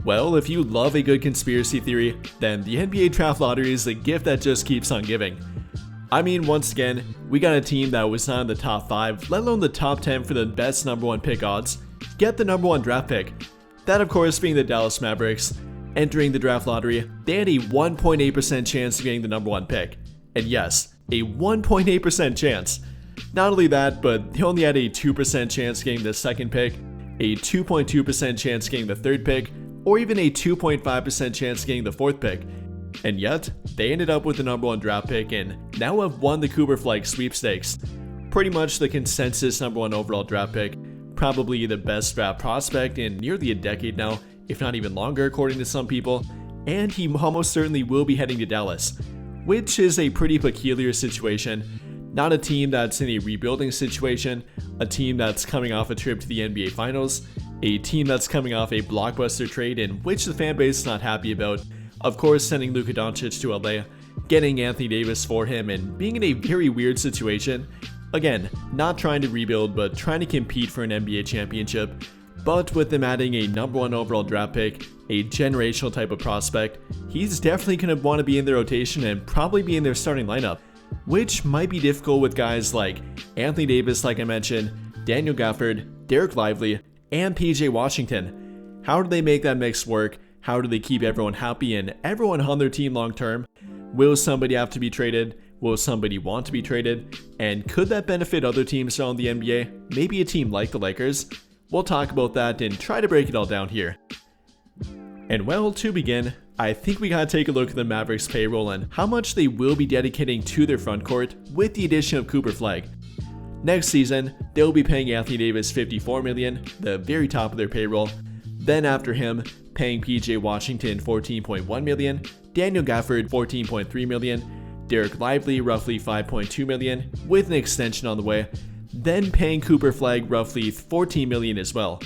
Well, if you love a good conspiracy theory, then the NBA draft lottery is a gift that just keeps on giving. I mean, once again, we got a team that was not in the top 5, let alone the top 10 for the best number 1 pick odds, get the number 1 draft pick. That of course being the Dallas Mavericks. Entering the draft lottery, they had a 1.8% chance of getting the number 1 pick. And yes, a 1.8% chance. Not only that, but they only had a 2% chance of getting the second pick, a 2.2% chance of getting the third pick, or even a 2.5% chance of getting the fourth pick. And yet, they ended up with the number 1 draft pick and now have won the Cooper Flag sweepstakes. Pretty much the consensus number 1 overall draft pick, probably the best draft prospect in nearly a decade now, if not even longer according to some people, and he almost certainly will be heading to Dallas, which is a pretty peculiar situation. Not a team that's in a rebuilding situation, a team that's coming off a trip to the NBA Finals, a team that's coming off a blockbuster trade in which the fan base is not happy about, of course sending Luka Doncic to LA, getting Anthony Davis for him, and being in a very weird situation. Again, not trying to rebuild, but trying to compete for an NBA championship. But with them adding a number 1 overall draft pick, a generational type of prospect, he's definitely going to want to be in their rotation and probably be in their starting lineup, which might be difficult with guys like Anthony Davis, like I mentioned, Daniel Gafford, Derek Lively, and PJ Washington. How do they make that mix work? How do they keep everyone happy and everyone on their team long term? Will somebody have to be traded? Will somebody want to be traded? And could that benefit other teams around the NBA? Maybe a team like the Lakers? We'll talk about that and try to break it all down here. And well, to begin, I think we gotta take a look at the Mavericks payroll and how much they will be dedicating to their front court with the addition of Cooper Flag. Next season, they'll be paying Anthony Davis $54 million, the very top of their payroll. Then after him, paying PJ Washington $14.1 million, Daniel Gafford $14.3 million, Derek Lively roughly $5.2 million, with an extension on the way. Then paying Cooper Flag roughly $14 million as well.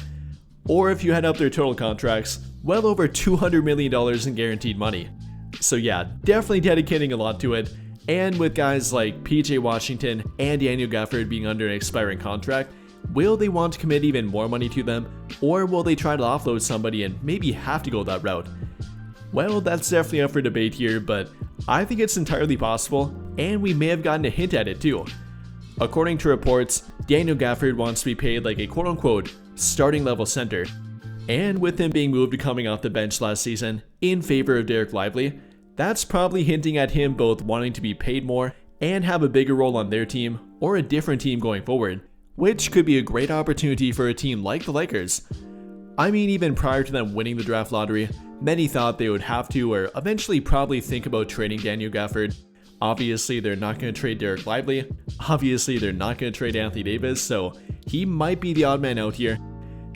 Or if you add up their total contracts, well over $200 million in guaranteed money. So yeah, definitely dedicating a lot to it. And with guys like PJ Washington and Daniel Gafford being under an expiring contract, will they want to commit even more money to them? Or will they try to offload somebody and maybe have to go that route? Well, that's definitely up for debate here, but I think it's entirely possible, and we may have gotten a hint at it too. According to reports, Daniel Gafford wants to be paid like a quote-unquote starting level center. And with him being moved to coming off the bench last season in favor of Derek Lively, that's probably hinting at him both wanting to be paid more and have a bigger role on their team or a different team going forward, which could be a great opportunity for a team like the Lakers. I mean, even prior to them winning the draft lottery, many thought they would have to or eventually probably think about trading Daniel Gafford. Obviously, they're not going to trade Derek Lively. Obviously, they're not going to trade Anthony Davis, so he might be the odd man out here.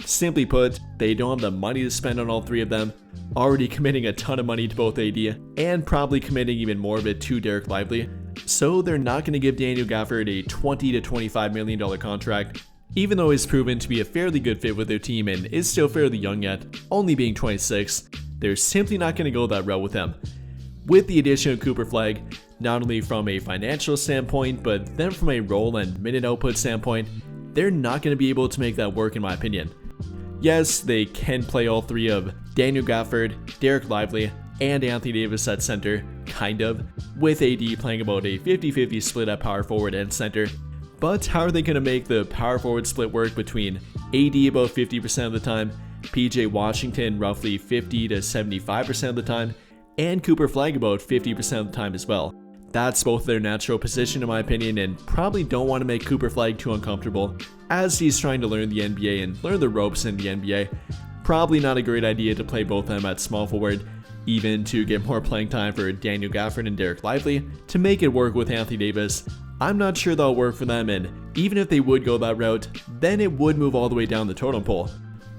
Simply put, they don't have the money to spend on all three of them, already committing a ton of money to both AD, and probably committing even more of it to Derek Lively. So they're not going to give Daniel Gafford a $20 to $25 million contract, even though he's proven to be a fairly good fit with their team and is still fairly young yet, only being 26. They're simply not going to go that route with him. With the addition of Cooper Flag, not only from a financial standpoint, but then from a role and minute output standpoint, they're not going to be able to make that work in my opinion. Yes, they can play all three of Daniel Gafford, Derek Lively, and Anthony Davis at center, kind of, with AD playing about a 50-50 split at power forward and center. But how are they going to make the power forward split work between AD about 50% of the time, PJ Washington roughly 50 to 75% of the time, and Cooper Flag about 50% of the time as well? That's both their natural position in my opinion, and probably don't want to make Cooper Flag too uncomfortable as he's trying to learn the NBA and learn the ropes in the NBA. Probably not a great idea to play both of them at small forward, even to get more playing time for Daniel Gafford and Derek Lively to make it work with Anthony Davis. I'm not sure that'll work for them, and even if they would go that route, then it would move all the way down the totem pole,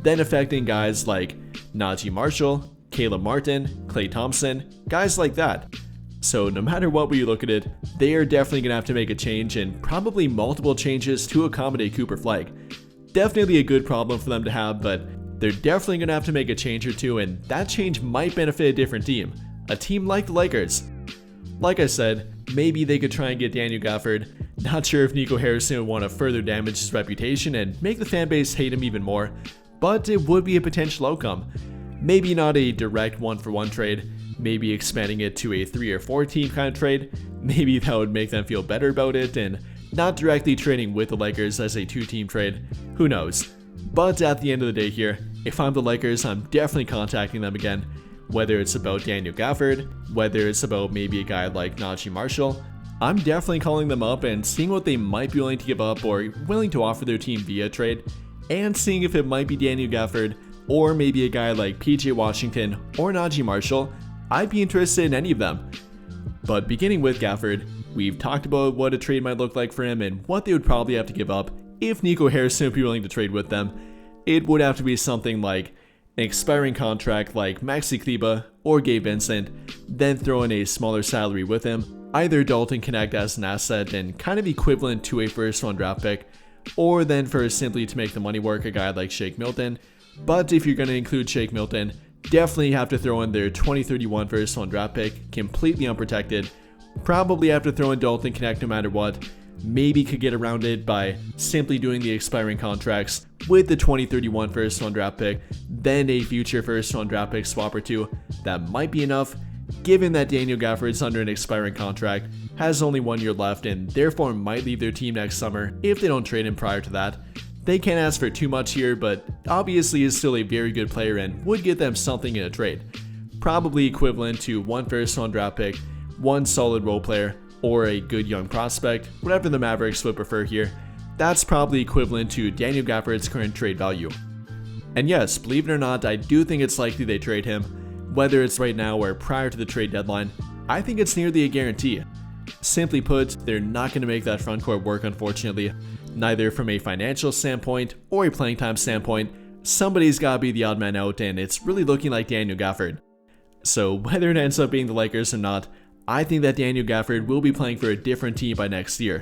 then affecting guys like Najee Marshall, Caleb Martin, Klay Thompson, guys like that. So no matter what way you look at it, they are definitely going to have to make a change, and probably multiple changes to accommodate Cooper Flag. Definitely a good problem for them to have, but they're definitely going to have to make a change or two, and that change might benefit a different team, a team like the Lakers. Like I said, maybe they could try and get Daniel Gafford, Not sure if Nico Harrison would want to further damage his reputation and make the fan base hate him even more, but it would be a potential outcome. Maybe not a direct 1-for-1 trade, maybe expanding it to a 3 or 4 team kind of trade. Maybe that would make them feel better about it, and not directly trading with the Lakers as a 2-team trade. Who knows? But at the end of the day here, if I'm the Lakers, I'm definitely contacting them again. Whether it's about Daniel Gafford, whether it's about maybe a guy like Najee Marshall, I'm definitely calling them up and seeing what they might be willing to give up or willing to offer their team via trade, and seeing if it might be Daniel Gafford or maybe a guy like PJ Washington or Najee Marshall. I'd be interested in any of them. But beginning with Gafford, we've talked about what a trade might look like for him and what they would probably have to give up if Nico Harrison would be willing to trade with them. It would have to be something like an expiring contract like Maxi Kleber or Gabe Vincent, then throw in a smaller salary with him, either Dalton Connect as an asset and kind of equivalent to a first-round draft pick, or then for simply to make the money work, a guy like Shake Milton. But if you're going to include Shake Milton, definitely have to throw in their 2031 first-round draft pick, completely unprotected. Probably have to throw in Dalton Connect no matter what. Maybe could get around it by simply doing the expiring contracts with the 2031 first-round draft pick, then a future first-round draft pick swap or two. That might be enough, given that Daniel Gafford's under an expiring contract, has only 1 year left, and therefore might leave their team next summer if they don't trade him prior to that. They can't ask for too much here, but obviously is still a very good player and would get them something in a trade. Probably equivalent to 1 first-round draft pick, 1 solid role player, or a good young prospect, whatever the Mavericks would prefer here. That's probably equivalent to Daniel Gafford's current trade value. And yes, believe it or not, I do think it's likely they trade him. Whether it's right now or prior to the trade deadline, I think it's nearly a guarantee. Simply put, they're not going to make that front court work, unfortunately. Neither from a financial standpoint or a playing time standpoint. Somebody's got to be the odd man out, and it's really looking like Daniel Gafford. So whether it ends up being the Lakers or not, I think that Daniel Gafford will be playing for a different team by next year.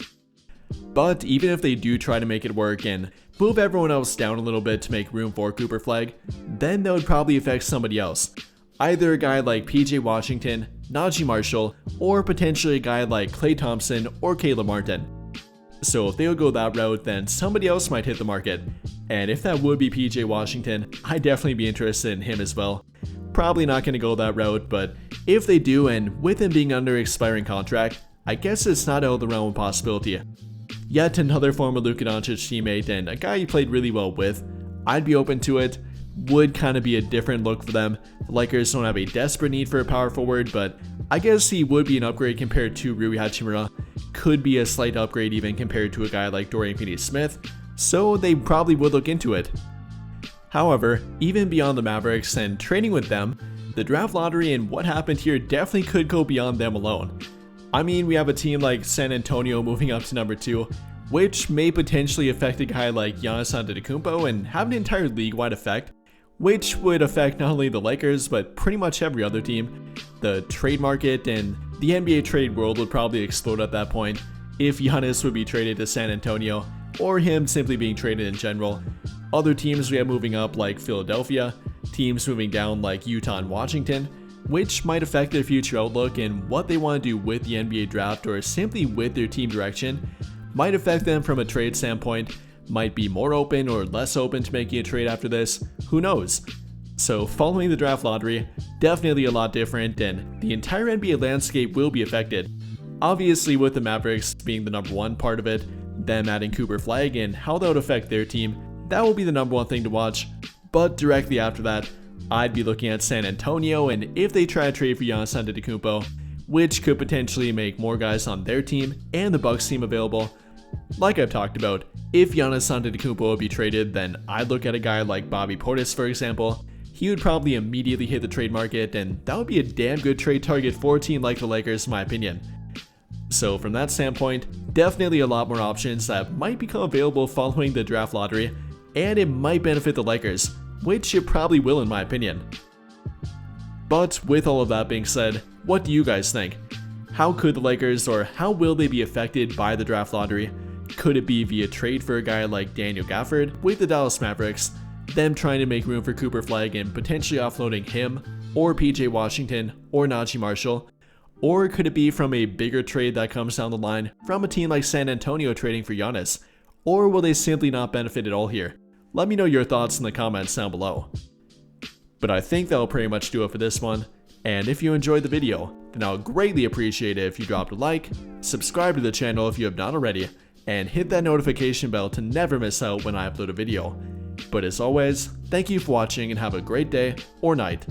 But even if they do try to make it work and move everyone else down a little bit to make room for Cooper Flag, then that would probably affect somebody else. Either a guy like PJ Washington, Najee Marshall, or potentially a guy like Klay Thompson or Caleb Martin. So if they would go that route, then somebody else might hit the market. And if that would be PJ Washington, I'd definitely be interested in him as well. Probably not going to go that route, but if they do, and with him being under expiring contract, I guess it's not out of the realm of possibility. Yet another former Luka Doncic teammate and a guy he played really well with, I'd be open to it. Would kind of be a different look for them. The Lakers don't have a desperate need for a power forward, but I guess he would be an upgrade compared to Rui Hachimura. Could be a slight upgrade even compared to a guy like Dorian Finney-Smith, so they probably would look into it. However, even beyond the Mavericks and trading with them, the draft lottery and what happened here definitely could go beyond them alone. I mean, we have a team like San Antonio moving up to number 2, which may potentially affect a guy like Giannis Antetokounmpo and have an entire league-wide effect, which would affect not only the Lakers but pretty much every other team. The trade market and the NBA trade world would probably explode at that point if Giannis would be traded to San Antonio, or him simply being traded in general. Other teams we have moving up like Philadelphia, teams moving down like Utah and Washington, which might affect their future outlook and what they want to do with the NBA draft or simply with their team direction, might affect them from a trade standpoint, might be more open or less open to making a trade after this, who knows. So following the draft lottery, definitely a lot different, and the entire NBA landscape will be affected. Obviously with the Mavericks being the number 1 part of it, them adding Cooper Flag and how that would affect their team, that will be the number 1 thing to watch. But directly after that, I'd be looking at San Antonio and if they try to trade for Giannis Antetokounmpo, which could potentially make more guys on their team and the Bucks team available. Like I've talked about, if Giannis Antetokounmpo would be traded, then I'd look at a guy like Bobby Portis, for example. He would probably immediately hit the trade market, and that would be a damn good trade target for a team like the Lakers in my opinion. So from that standpoint, definitely a lot more options that might become available following the draft lottery, and it might benefit the Lakers, which it probably will in my opinion. But with all of that being said, what do you guys think? How could the Lakers, or how will they be affected by the draft lottery? Could it be via trade for a guy like Daniel Gafford with the Dallas Mavericks, them trying to make room for Cooper Flag and potentially offloading him, or PJ Washington, or Najee Marshall? Or could it be from a bigger trade that comes down the line from a team like San Antonio trading for Giannis? Or will they simply not benefit at all here? Let me know your thoughts in the comments down below. But I think that'll pretty much do it for this one. And if you enjoyed the video, then I'll greatly appreciate it if you dropped a like, subscribe to the channel if you have not already, and hit that notification bell to never miss out when I upload a video. But as always, thank you for watching and have a great day or night.